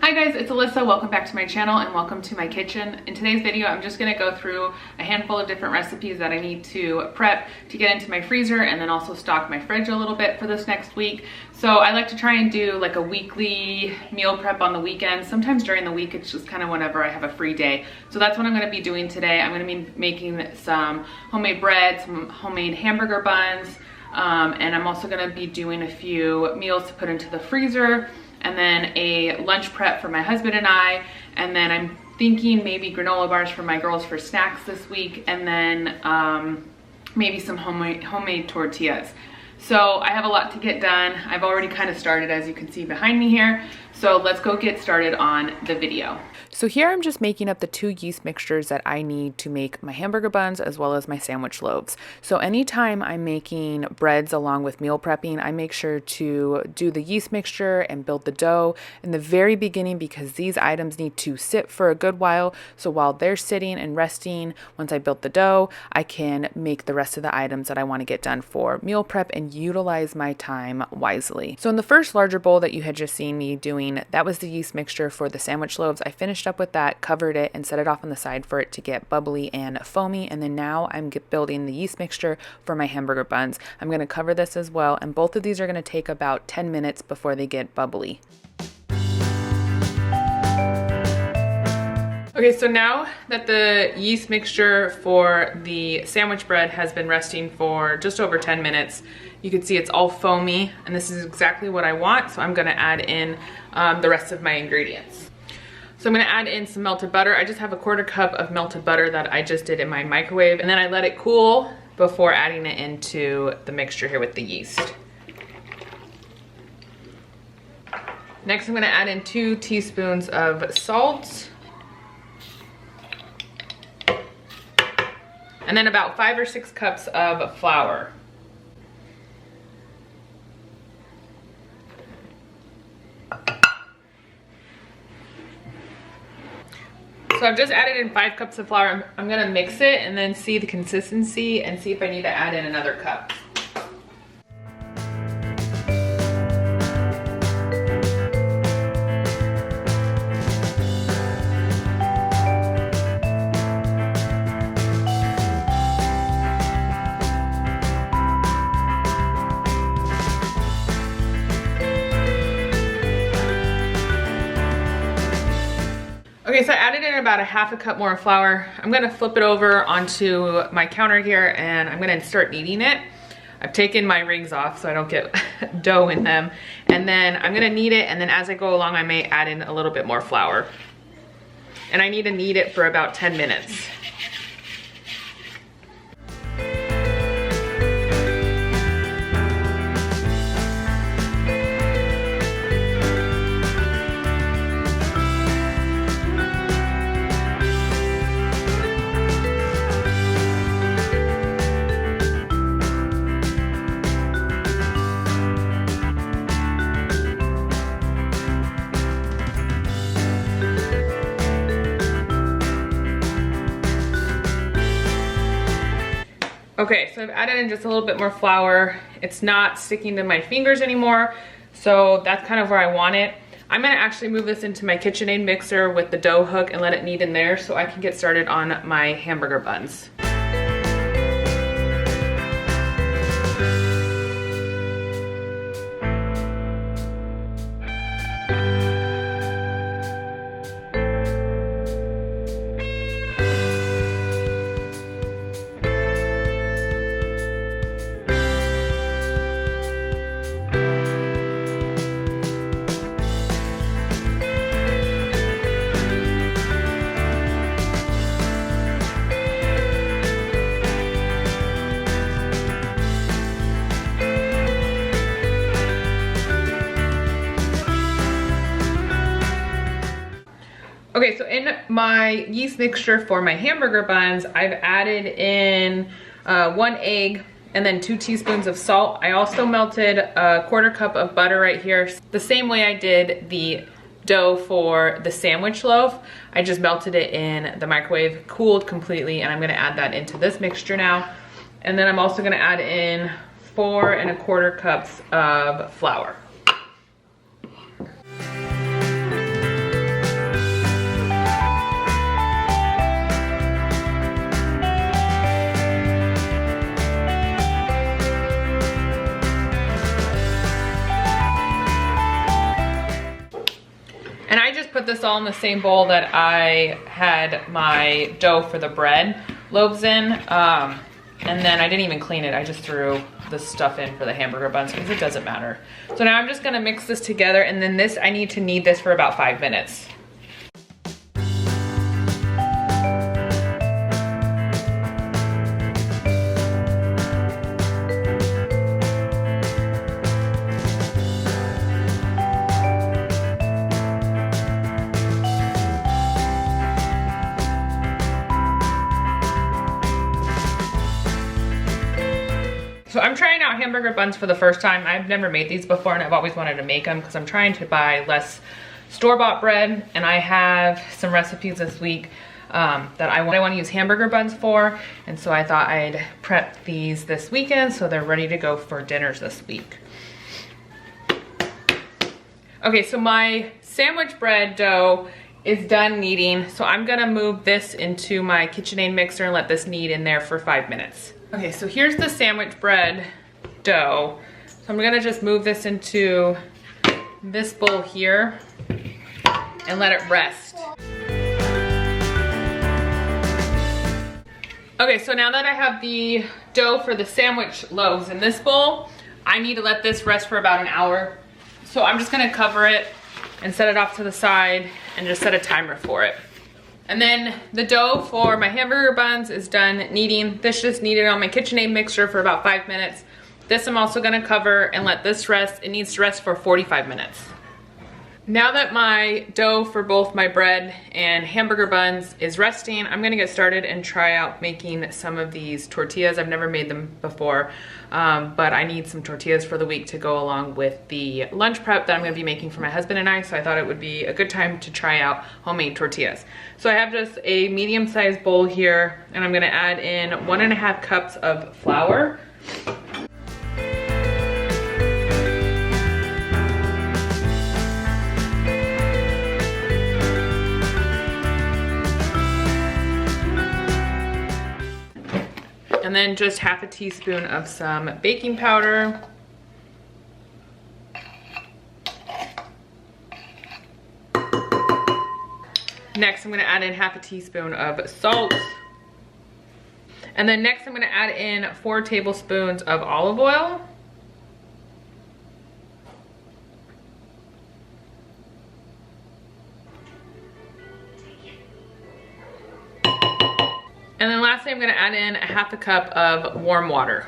Hi guys, it's Alyssa. Welcome back to my channel and welcome to my kitchen. In today's video, I'm just gonna go through a handful of different recipes that I need to prep to get into my freezer and then also stock my fridge a little bit for this next week. So I like to try and do like a weekly meal prep on the weekend. Sometimes during the week, it's just kind of whenever I have a free day. So that's what I'm gonna be doing today. I'm gonna be making some homemade bread, some homemade hamburger buns, and I'm also gonna be doing a few meals to put into the freezer, and then a lunch prep for my husband and I, and then I'm thinking maybe granola bars for my girls for snacks this week, and then maybe some homemade tortillas. So I have a lot to get done. I've already kind of started, as you can see behind me here. So let's go get started on the video. So here I'm just making up the 2 yeast mixtures that I need to make my hamburger buns as well as my sandwich loaves. So anytime I'm making breads along with meal prepping, I make sure to do the yeast mixture and build the dough in the very beginning because these items need to sit for a good while. So while they're sitting and resting, once I build the dough, I can make the rest of the items that I want to get done for meal prep and utilize my time wisely. So in the first larger bowl that you had just seen me doing, that was the yeast mixture for the sandwich loaves. I finished up with that, covered it, and set it off on the side for it to get bubbly and foamy. And then now I'm building the yeast mixture for my hamburger buns. I'm going to cover this as well, and both of these are going to take about 10 minutes before they get bubbly. Okay, so now that the yeast mixture for the sandwich bread has been resting for just over 10 minutes, you can see it's all foamy, and this is exactly what I want, so I'm gonna add in the rest of my ingredients. So I'm gonna add in some melted butter. I just have a 1/4 cup of melted butter that I just did in my microwave, and then I let it cool before adding it into the mixture here with the yeast. Next, I'm gonna add in 2 teaspoons of salt, and then about 5 or 6 cups of flour. So I've just added in 5 cups of flour. I'm gonna mix it and then see the consistency and see if I need to add in another cup. Okay, so I added in about 1/2 cup more flour. I'm gonna flip it over onto my counter here and I'm gonna start kneading it. I've taken my rings off so I don't get dough in them. And then I'm gonna knead it, and then as I go along, I may add in a little bit more flour. And I need to knead it for about 10 minutes. Okay, so I've added in just a little bit more flour. It's not sticking to my fingers anymore, so that's kind of where I want it. I'm gonna actually move this into my KitchenAid mixer with the dough hook and let it knead in there so I can get started on my hamburger buns. Okay, so in my yeast mixture for my hamburger buns, I've added in 1 egg and then 2 teaspoons of salt. I also melted a 1/4 cup of butter right here, the same way I did the dough for the sandwich loaf. I just melted it in the microwave, cooled completely, and I'm gonna add that into this mixture now. And then I'm also gonna add in 4 1/4 cups of flour. put this all in the same bowl that I had my dough for the bread loaves in. And then I didn't even clean it. I just threw the stuff in for the hamburger buns because it doesn't matter. So now I'm just gonna mix this together, and then this, I need to knead this for about 5 minutes. So I'm trying out hamburger buns for the first time. I've never made these before, and I've always wanted to make them because I'm trying to buy less store-bought bread, and I have some recipes this week that I want to use hamburger buns for, and so I thought I'd prep these this weekend so they're ready to go for dinners this week. Okay, so my sandwich bread dough is done kneading, so I'm gonna move this into my KitchenAid mixer and let this knead in there for 5 minutes. Okay, so here's the sandwich bread dough. So I'm gonna just move this into this bowl here and let it rest. Okay, so now that I have the dough for the sandwich loaves in this bowl, I need to let this rest for about an hour. So I'm just gonna cover it and set it off to the side and just set a timer for it. And then the dough for my hamburger buns is done kneading. This just kneaded on my KitchenAid mixer for about 5 minutes. This I'm also gonna cover and let this rest. It needs to rest for 45 minutes. Now that my dough for both my bread and hamburger buns is resting, I'm gonna get started and try out making some of these tortillas. I've never made them before, but I need some tortillas for the week to go along with the lunch prep that I'm gonna be making for my husband and I, so I thought it would be a good time to try out homemade tortillas. So I have just a medium-sized bowl here, and I'm gonna add in 1.5 cups of flour. And then just 1/2 teaspoon of some baking powder. Next, I'm gonna add in 1/2 teaspoon of salt. And then next, I'm gonna add in 4 tablespoons of olive oil. And then lastly, I'm gonna add in 1/2 cup of warm water.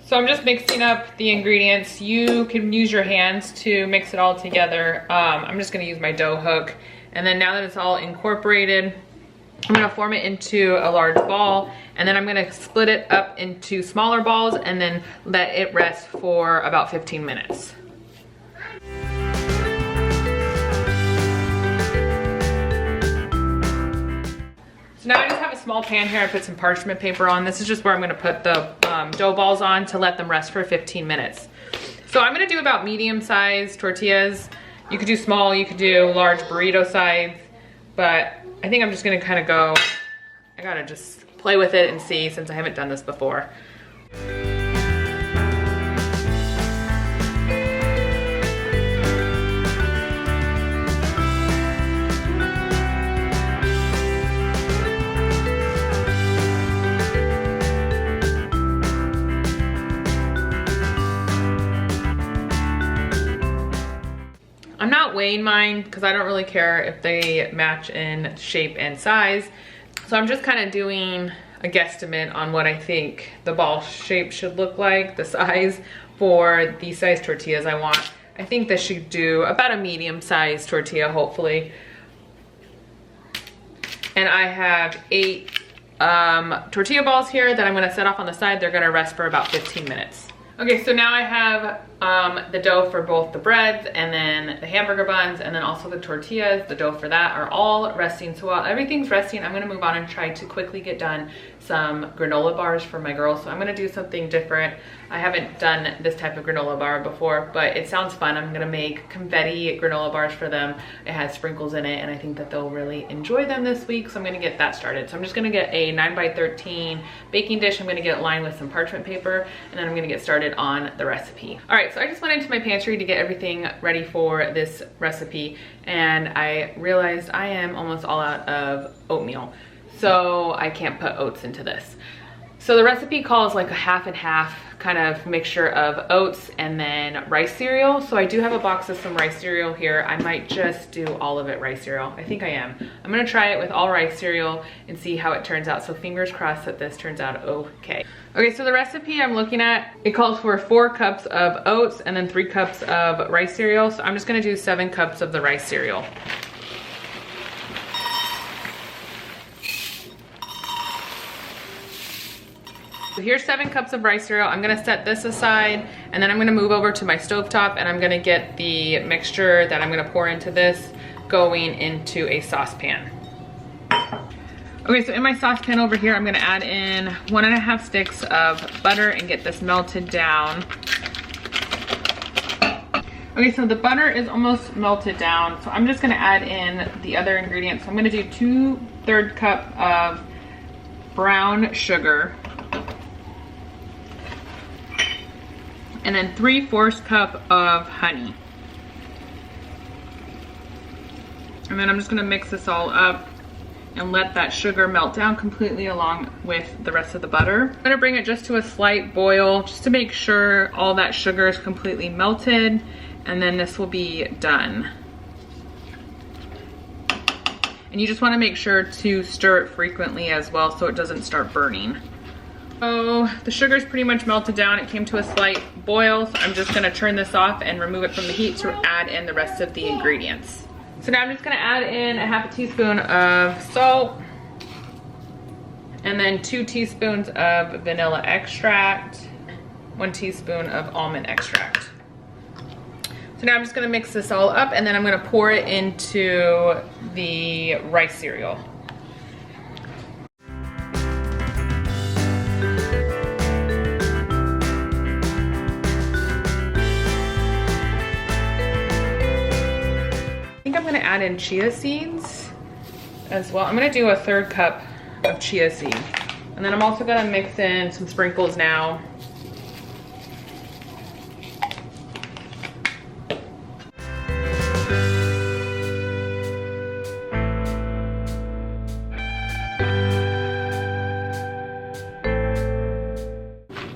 So I'm just mixing up the ingredients. You can use your hands to mix it all together. I'm just gonna use my dough hook. And then now that it's all incorporated, I'm gonna form it into a large ball, and then I'm gonna split it up into smaller balls and then let it rest for about 15 minutes. So now I just have a small pan here. I put some parchment paper on. This is just where I'm gonna put the dough balls on to let them rest for 15 minutes. So I'm gonna do about medium-sized tortillas. You could do small, you could do large burrito size, but I think I'm just gonna kind of go, I gotta just play with it and see since I haven't done this before. I'm not weighing mine because I don't really care if they match in shape and size. So I'm just kind of doing a guesstimate on what I think the ball shape should look like, the size for the size tortillas I want. I think this should do about a medium-sized tortilla, hopefully. And I have 8 tortilla balls here that I'm gonna set off on the side. They're gonna rest for about 15 minutes. Okay, so now I have the dough for both the breads and then the hamburger buns and then also the tortillas. The dough for that are all resting. So while everything's resting, I'm gonna move on and try to quickly get done some granola bars for my girls, so I'm gonna do something different. I haven't done this type of granola bar before, but it sounds fun. I'm gonna make confetti granola bars for them. It has sprinkles in it, and I think that they'll really enjoy them this week, so I'm gonna get that started. So I'm just gonna get a 9x13 baking dish. I'm gonna get it lined with some parchment paper, and then I'm gonna get started on the recipe. All right, so I just went into my pantry to get everything ready for this recipe, and I realized I am almost all out of oatmeal, so I can't put oats into this. So the recipe calls like a half and half kind of mixture of oats and then rice cereal. So I do have a box of some rice cereal here. I might just do all of it rice cereal. I think I am. I'm gonna try it with all rice cereal and see how it turns out. So fingers crossed that this turns out okay. Okay, so the recipe I'm looking at, it calls for 4 cups of oats and then 3 cups of rice cereal. So I'm just gonna do 7 cups of the rice cereal. So here's 7 cups of rice cereal. I'm gonna set this aside, and then I'm gonna move over to my stovetop, and I'm gonna get the mixture that I'm gonna pour into this going into a saucepan. Okay, so in my saucepan over here, I'm gonna add in 1.5 sticks of butter and get this melted down. Okay, so the butter is almost melted down, so I'm just gonna add in the other ingredients. So I'm gonna do 2/3 cup of brown sugar, and then 3/4 cup of honey. And then I'm just gonna mix this all up and let that sugar melt down completely along with the rest of the butter. I'm gonna bring it just to a slight boil just to make sure all that sugar is completely melted, and then this will be done. And you just wanna make sure to stir it frequently as well so it doesn't start burning. So the sugar's pretty much melted down. It came to a slight boil, so I'm just gonna turn this off and remove it from the heat to add in the rest of the ingredients. So now I'm just gonna add in a 1/2 teaspoon of salt, and then 2 teaspoons of vanilla extract, 1 teaspoon of almond extract. So now I'm just gonna mix this all up, and then I'm gonna pour it into the rice cereal. I'm gonna add in chia seeds as well. I'm gonna do a 1/3 cup of chia seed. And then I'm also gonna mix in some sprinkles now.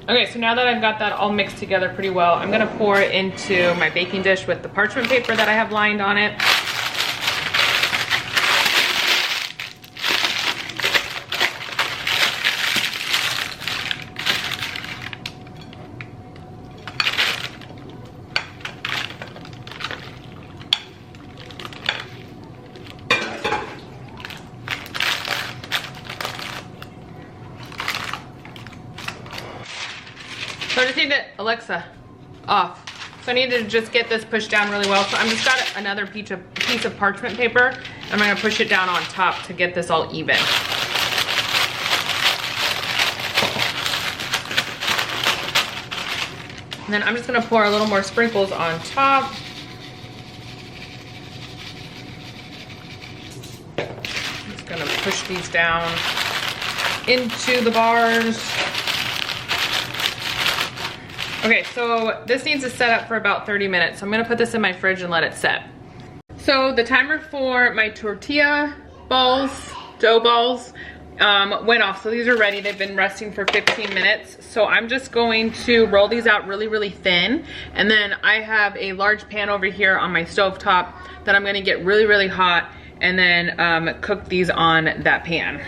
Okay, so now that I've got that all mixed together pretty well, I'm gonna pour it into my baking dish with the parchment paper that I have lined on it. So I just need to, Alexa, off. So I need to just get this pushed down really well. So I'm just got another piece of parchment paper. I'm gonna push it down on top to get this all even. And then I'm just gonna pour a little more sprinkles on top. I'm just gonna push these down into the bars. Okay, so this needs to set up for about 30 minutes. So I'm gonna put this in my fridge and let it set. So the timer for my tortilla balls, dough balls, went off. So these are ready. They've been resting for 15 minutes. So I'm just going to roll these out really, really thin. And then I have a large pan over here on my stovetop that I'm gonna get really, really hot and then cook these on that pan.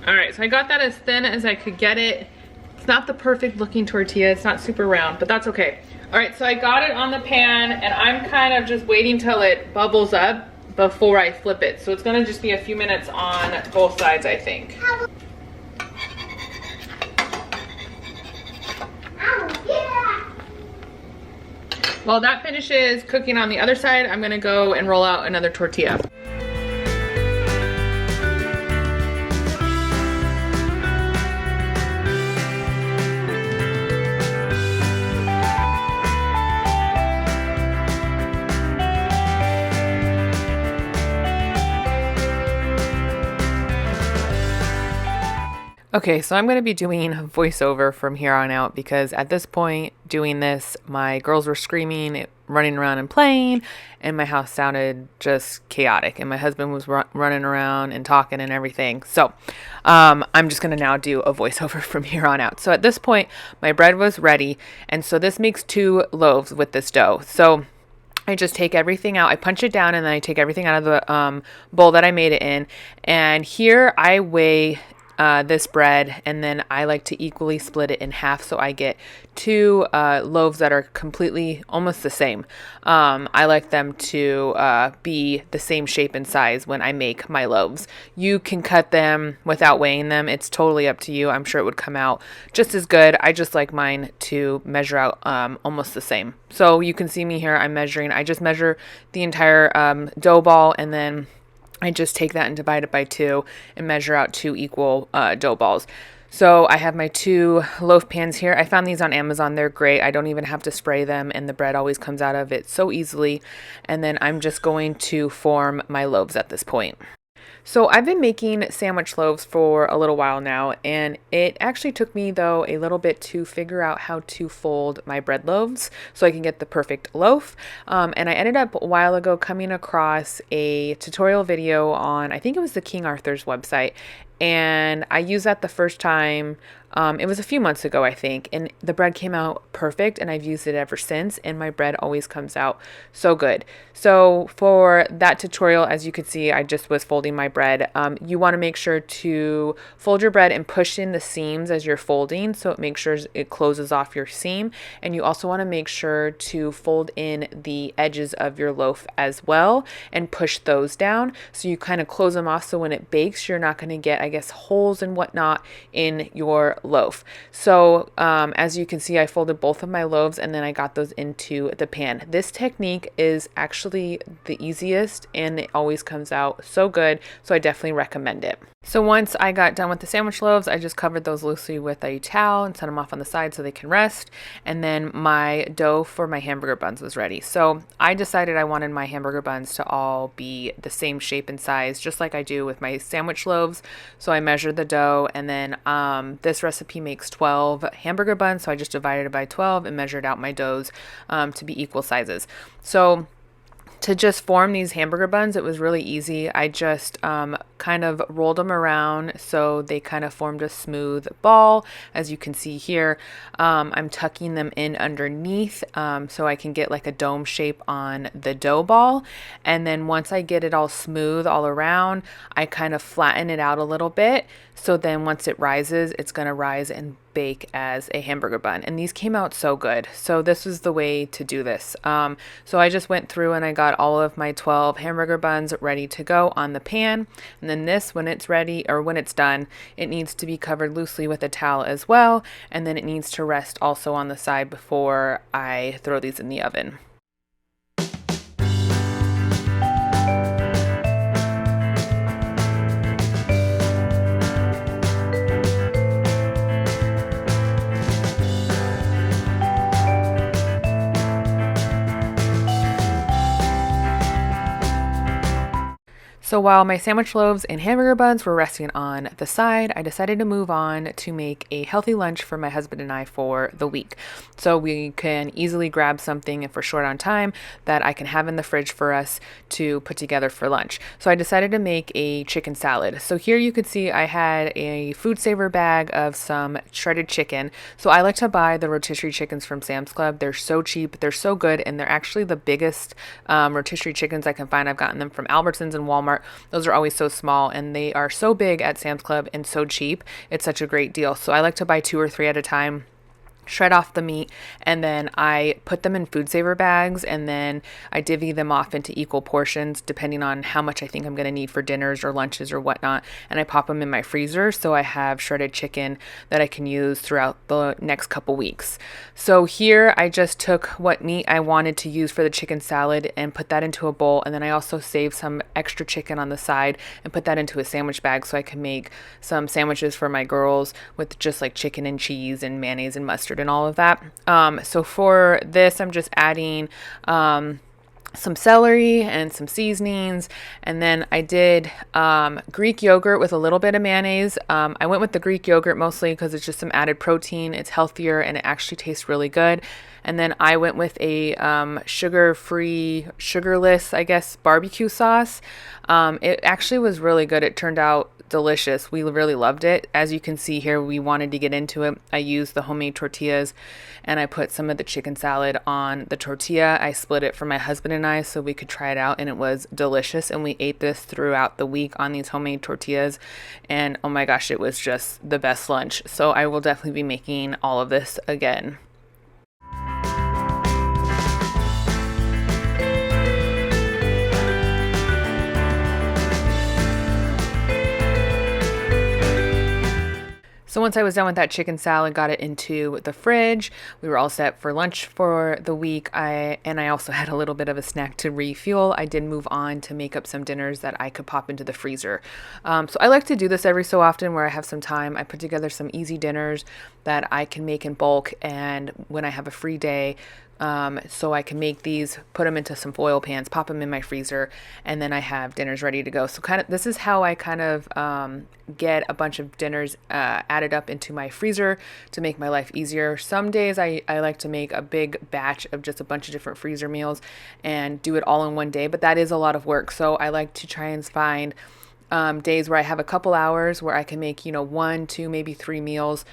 All right, so I got that as thin as I could get it. It's not the perfect looking tortilla, it's not super round, but that's okay. All right, so I got it on the pan and I'm kind of just waiting till it bubbles up before I flip it. So it's gonna just be a few minutes on both sides, I think. While that finishes cooking on the other side, I'm gonna go and roll out another tortilla. Okay, so I'm going to be doing voiceover from here on out because at this point doing this, my girls were screaming, running around and playing, and my house sounded just chaotic, and my husband was running around and talking and everything. So I'm just going to now do a voiceover from here on out. So at this point, my bread was ready, and so this makes 2 loaves with this dough. So I just take everything out, I punch it down, and then I take everything out of the bowl that I made it in. And here I weigh this bread, and then I like to equally split it in half so I get 2 loaves that are completely almost the same. I like them to be the same shape and size when I make my loaves. You can cut them without weighing them. It's totally up to you. I'm sure it would come out just as good. I just like mine to measure out almost the same. So you can see me here. I'm measuring. I just measure the entire dough ball, and then I just take that and divide it by 2 and measure out 2 equal dough balls. So I have my 2 loaf pans here. I found these on Amazon. They're great. I don't even have to spray them, and the bread always comes out of it so easily. And then I'm just going to form my loaves at this point. So I've been making sandwich loaves for a little while now, and it actually took me though a little bit to figure out how to fold my bread loaves so I can get the perfect loaf. And I ended up a while ago coming across a tutorial video on, I think it was the King Arthur's website, and I used that the first time. It was a few months ago, I think, and the bread came out perfect, and I've used it ever since, and my bread always comes out so good. So for that tutorial, as you could see, I just was folding my bread. You want to make sure to fold your bread and push in the seams as you're folding, so it makes sure it closes off your seam. And you also want to make sure to fold in the edges of your loaf as well and push those down, so you kind of close them off, so when it bakes, you're not going to get, I guess, holes and whatnot in your loaf. So as you can see, I folded both of my loaves and then I got those into the pan. This technique is actually the easiest, and it always comes out so good, so I definitely recommend it. So once I got done with the sandwich loaves, I just covered those loosely with a towel and set them off on the side so they can rest. And then my dough for my hamburger buns was ready. So I decided I wanted my hamburger buns to all be the same shape and size, just like I do with my sandwich loaves. So I measured the dough, and then this recipe makes 12 hamburger buns. So I just divided it by 12 and measured out my doughs to be equal sizes. So to just form these hamburger buns, it was really easy. I just kind of rolled them around so they kind of formed a smooth ball. As you can see here, I'm tucking them in underneath so I can get like a dome shape on the dough ball. And then once I get it all smooth all around, I kind of flatten it out a little bit. So then once it rises, it's going to rise and bake as a hamburger bun. And these came out so good. So this was the way to do this. So I just went through and I got all of my 12 hamburger buns ready to go on the pan. And then this, when it's ready or when it's done, it needs to be covered loosely with a towel as well. And then it needs to rest also on the side before I throw these in the oven. So while my sandwich loaves and hamburger buns were resting on the side, I decided to move on to make a healthy lunch for my husband and I for the week. So we can easily grab something if we're short on time that I can have in the fridge for us to put together for lunch. So I decided to make a chicken salad. So here you could see I had a food saver bag of some shredded chicken. So I like to buy the rotisserie chickens from Sam's Club. They're so cheap, they're so good, and they're actually the biggest rotisserie chickens I can find. I've gotten them from Albertsons and Walmart. Those are always so small, and they are so big at Sam's Club and so cheap. It's such a great deal. So I like to buy 2 or 3 at a time. shred off the meat, and then I put them in food saver bags, and then I divvy them off into equal portions depending on how much I think I'm going to need for dinners or lunches or whatnot, and I pop them in my freezer so I have shredded chicken that I can use throughout the next couple weeks. So here I just took what meat I wanted to use for the chicken salad and put that into a bowl, and then I also saved some extra chicken on the side and put that into a sandwich bag so I can make some sandwiches for my girls with just like chicken and cheese and mayonnaise and mustard and all of that. So for this, I'm just adding some celery and some seasonings, and then I did Greek yogurt with a little bit of mayonnaise. I went with the Greek yogurt mostly because it's just some added protein, it's healthier, and it actually tastes really good. And then I went with a sugar-free, sugarless, I guess, barbecue sauce. It actually was really good. It turned out delicious. We really loved it. As you can see here, we wanted to get into it. I used the homemade tortillas, and I put some of the chicken salad on the tortilla. I split it for my husband and I so we could try it out, and it was delicious. And we ate this throughout the week on these homemade tortillas, and oh my gosh, it was just the best lunch. So I will definitely be making all of this again. So once I was done with that chicken salad, got it into the fridge. We were all set for lunch for the week. I also had a little bit of a snack to refuel. I did move on to make up some dinners that I could pop into the freezer. So I like to do this every so often where I have some time. I put together some easy dinners that I can make in bulk, and when I have a free day, so I can make these, put them into some foil pans, pop them in my freezer, and then I have dinners ready to go. So this is how I get a bunch of dinners added up into my freezer to make my life easier. Some days I like to make a big batch of just a bunch of different freezer meals and do it all in one day, but that is a lot of work. So I like to try and find days where I have a couple hours where I can make, 1, 2, maybe 3 meals,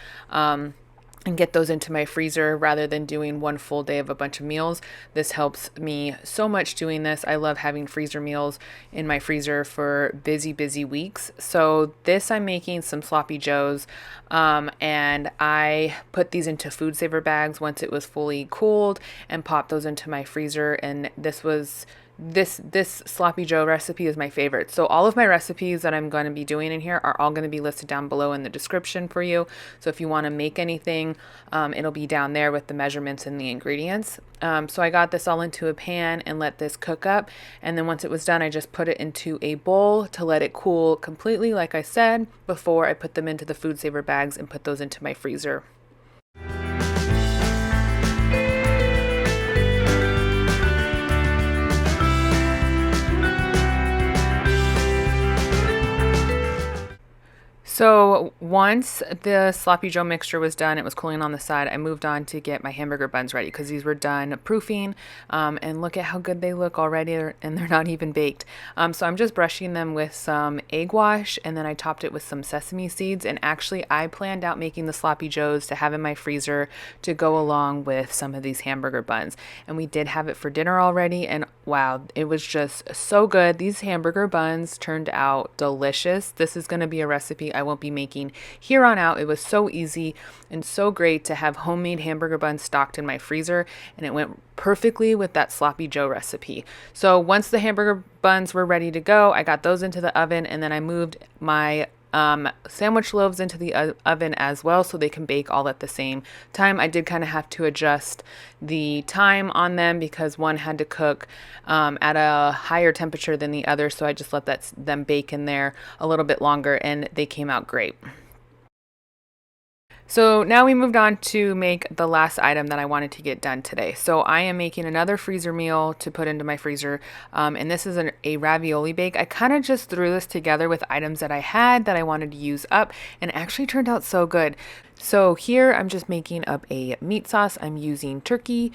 and get those into my freezer rather than doing one full day of a bunch of meals. This helps me so much doing this. I love having freezer meals in my freezer for busy weeks. So this, I'm making some sloppy joes, and I put these into food saver bags once it was fully cooled and popped those into my freezer. And this sloppy joe recipe is my favorite. So all of my recipes that I'm going to be doing in here are all going to be listed down below in the description for you. So if you want to make anything, it'll be down there with the measurements and the ingredients. So I got this all into a pan and let this cook up. And then once it was done, I just put it into a bowl to let it cool completely, like I said, before I put them into the food saver bags and put those into my freezer. So once the sloppy joe mixture was done, it was cooling on the side, I moved on to get my hamburger buns ready because these were done proofing, and look at how good they look already, and they're not even baked. So I'm just brushing them with some egg wash, and then I topped it with some sesame seeds. And actually I planned out making the sloppy joes to have in my freezer to go along with some of these hamburger buns, and we did have it for dinner already, and wow, it was just so good. These hamburger buns turned out delicious. This is going to be a recipe I won't be making here on out. It was so easy and so great to have homemade hamburger buns stocked in my freezer, and it went perfectly with that sloppy joe recipe. So once the hamburger buns were ready to go, I got those into the oven, and then I moved my sandwich loaves into the oven as well so they can bake all at the same time. I did kind of have to adjust the time on them because one had to cook at a higher temperature than the other, so I just let them bake in there a little bit longer, and they came out great. So now we moved on to make the last item that I wanted to get done today. So I am making another freezer meal to put into my freezer, and this is a ravioli bake. I kind of just threw this together with items that I had that I wanted to use up, and it actually turned out so good. So here I'm just making up a meat sauce. I'm using turkey,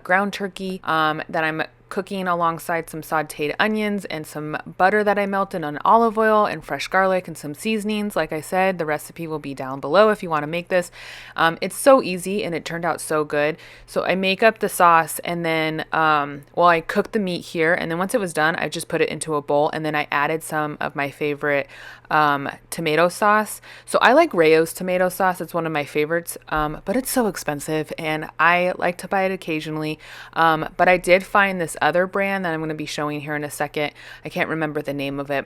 ground turkey, that I'm cooking alongside some sauteed onions and some butter that I melted on olive oil and fresh garlic and some seasonings. Like I said, the recipe will be down below if you want to make this. It's so easy and it turned out so good. So I make up the sauce and then, I cooked the meat here, and then once it was done, I just put it into a bowl, and then I added some of my favorite tomato sauce. So I like Rayo's tomato sauce. It's one of my favorites, but it's so expensive and I like to buy it occasionally. But I did find this other brand that I'm going to be showing here in a second. I can't remember the name of it.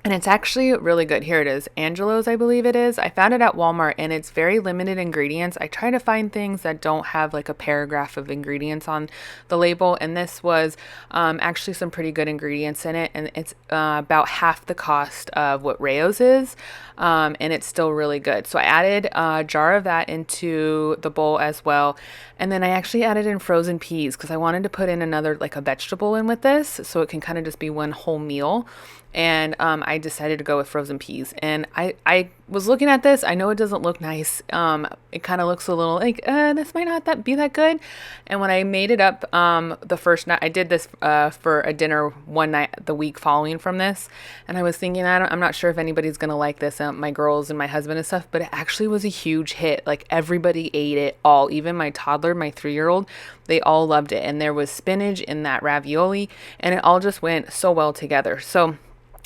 And it's actually really good. Here it is. Angelo's, I believe it is. I found it at Walmart and it's very limited ingredients. I try to find things that don't have like a paragraph of ingredients on the label. And this was actually some pretty good ingredients in it. And it's about half the cost of what Rayo's is. And it's still really good. So I added a jar of that into the bowl as well. And then I actually added in frozen peas because I wanted to put in another, like a vegetable in with this. So it can kind of just be one whole meal. And I decided to go with frozen peas. And I was looking at this. I know it doesn't look nice. It kind of looks a little like, this might not be that good. And when I made it up the first night, I did this for a dinner one night the week following from this. And I was thinking, I'm not sure if anybody's going to like this, my girls and my husband and stuff, but it actually was a huge hit. Like everybody ate it all, even my toddler, my 3-year-old, they all loved it. And there was spinach in that ravioli and it all just went so well together. So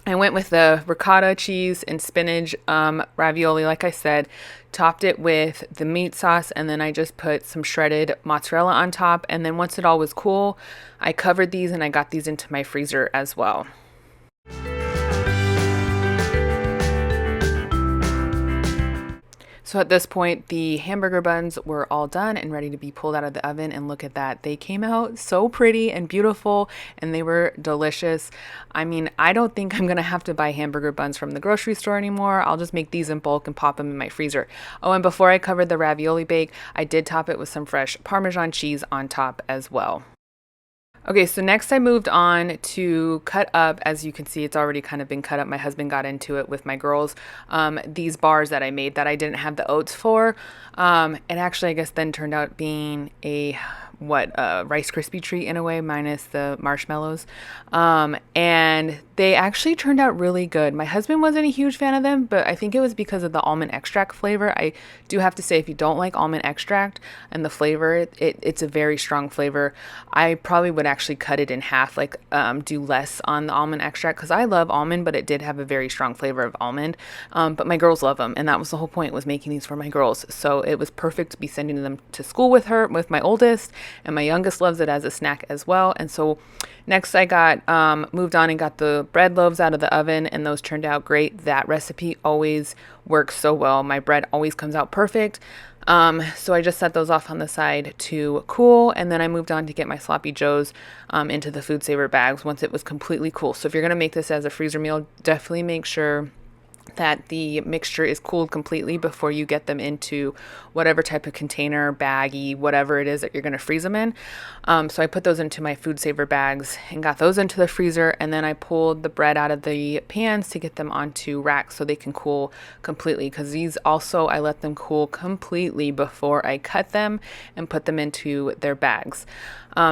I went with the ricotta cheese and spinach ravioli, like I said, topped it with the meat sauce, and then I just put some shredded mozzarella on top. And then once it all was cool, I covered these and I got these into my freezer as well. So at this point, the hamburger buns were all done and ready to be pulled out of the oven. And look at that. They came out so pretty and beautiful and they were delicious. I mean, I don't think I'm going to have to buy hamburger buns from the grocery store anymore. I'll just make these in bulk and pop them in my freezer. Oh, and before I covered the ravioli bake, I did top it with some fresh Parmesan cheese on top as well. Okay, so next I moved on to cut up. As you can see, it's already kind of been cut up. My husband got into it with my girls. These bars that I made that I didn't have the oats for. It actually, I guess, then turned out being a Rice Krispie treat in a way, minus the marshmallows. And they actually turned out really good. My husband wasn't a huge fan of them, but I think it was because of the almond extract flavor. I do have to say, if you don't like almond extract and the flavor, it's a very strong flavor. I probably would actually cut it in half, like do less on the almond extract, because I love almond, but it did have a very strong flavor of almond. But my girls love them, and that was the whole point, was making these for my girls. So it was perfect to be sending them to school with my oldest, and my youngest loves it as a snack as well. And so next I got moved on and got the bread loaves out of the oven, and those turned out great. That recipe always works so well. My bread always comes out perfect. So I just set those off on the side to cool, and then I moved on to get my sloppy joes into the food saver bags once it was completely cool. So if you're going to make this as a freezer meal, definitely make sure that the mixture is cooled completely before you get them into whatever type of container, baggie, whatever it is that you're going to freeze them in. So I put those into my food saver bags and got those into the freezer, and then I pulled the bread out of the pans to get them onto racks so they can cool completely, because these also, I let them cool completely before I cut them and put them into their bags.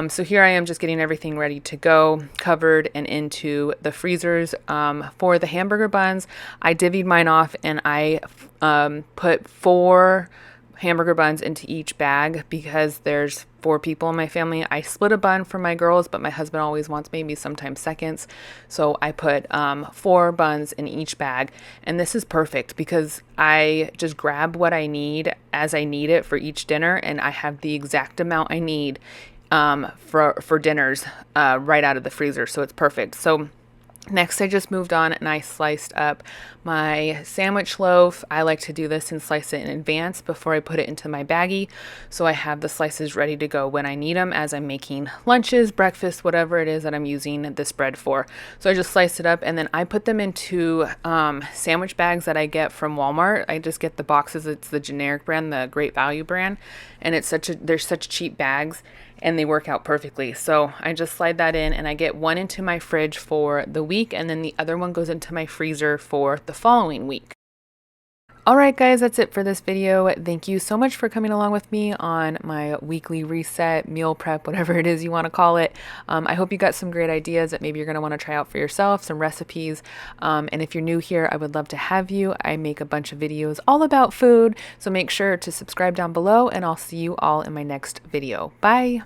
So here I am just getting everything ready to go, covered and into the freezers. For the hamburger buns, I divvied mine off and I put 4 hamburger buns into each bag because there's 4 people in my family. I split a bun for my girls, but my husband always wants maybe sometimes seconds. So I put 4 buns in each bag. And this is perfect because I just grab what I need as I need it for each dinner, and I have the exact amount I need for dinners right out of the freezer. So it's perfect. So next I just moved on and I sliced up my sandwich loaf. I like to do this and slice it in advance before I put it into my baggie, so I have the slices ready to go when I need them as I'm making lunches, breakfast, whatever it is that I'm using this bread for. So I just sliced it up and then I put them into sandwich bags that I get from Walmart. I just get the boxes. It's the generic brand, the Great Value brand, and they're such cheap bags and they work out perfectly. So I just slide that in and I get one into my fridge for the week, and then the other one goes into my freezer for the following week. All right, guys, that's it for this video. Thank you so much for coming along with me on my weekly reset, meal prep, whatever it is you want to call it. I hope you got some great ideas that maybe you're going to want to try out for yourself, some recipes. And if you're new here, I would love to have you. I make a bunch of videos all about food, so make sure to subscribe down below, and I'll see you all in my next video. Bye.